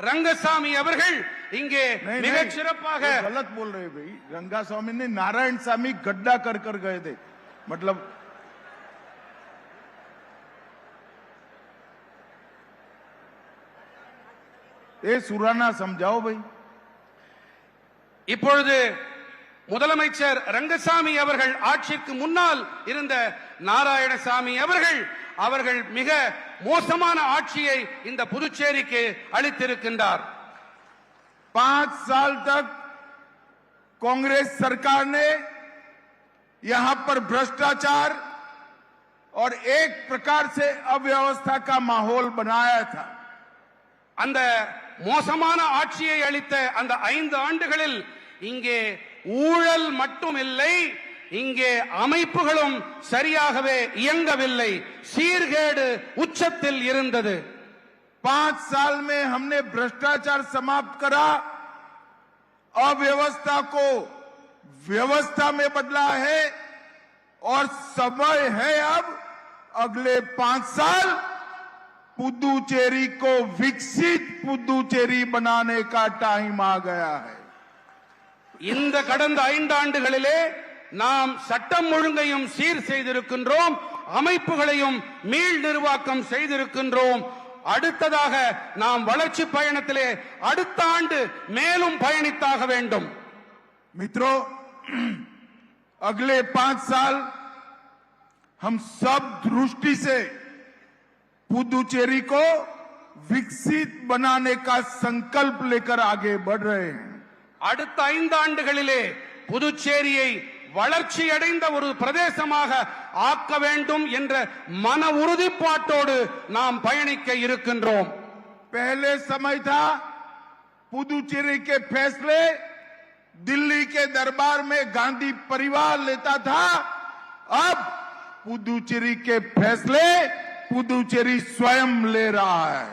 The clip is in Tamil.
रंगसामी அவர்கள் இங்கே மிகச் சிறப்பாக गलत बोल रहे भाई। रंगास्वामी ने नारायण स्वामी गड्ढा कर कर गए थे, मतलब ये सुराना समझाओ भाई। இப்பொழுது முதலமைச்சர் ரங்கசாமி அவர்கள் ஆட்சிக்கு முன்னால் இருந்த நாராயணசாமி அவர்கள் மிக மோசமான ஆட்சியை இந்த புதுச்சேரிக்கு அளித்திருக்கின்றார்। 5 साल तक कांग्रेस सरकार ने यहां पर भ्रष्टाचार और एक प्रकार से अव्यवस्था का माहौल बनाया था। அந்த மோசமான ஆட்சியை அளித்த அந்த 5 ஆண்டுகளில் இங்கே ஊழல் மட்டுமில்லை, இங்கே அமைப்புகளும் சரியாகவே இயங்கவில்லை, சீர்கேடு உச்சத்தில் இருந்தது। 5 साल में हमने भ्रष्टाचार समाप्त करा, अव्यवस्था को व्यवस्था में बदला है और समय है अब अगले 5 साल पुदुचेरी को विकसित पुदुचेरी बनाने का टाइम आ गया है। இந்த கடந்த 5 ஆண்டுகளிலே நாம் சட்டம் ஒழுங்கையும் சீர் செய்திருக்கின்றோம், அமைப்புகளையும் மீள் நிர்வாகம் செய்திருக்கின்றோம்। அடுத்ததாக நாம் வளர்ச்சி பயணத்திலே அடுத்த ஆண்டு மேலும் பயணித்தாக வேண்டும்। मित्रों, अगले 5 साल हम सब दृष्टि से पुदुचेरी को विकसित बनाने का संकल्प लेकर आगे बढ़ रहे हैं। அடுத்த 5 ஆண்டுகளிலே புதுச்சேரியை வளர்ச்சி அடைந்த ஒரு பிரதேசமாக ஆக்க வேண்டும் என்ற மன உறுதிப்பாட்டோடு நாம் பயணிக்க இருக்கின்றோம்। पहले समय था पुदुचेरी के फैसले दिल्ली के दरबार में गांधी परिवार लेता था, अब पुदुचेरी के फैसले पुदुचेरी स्वयं ले रहा है।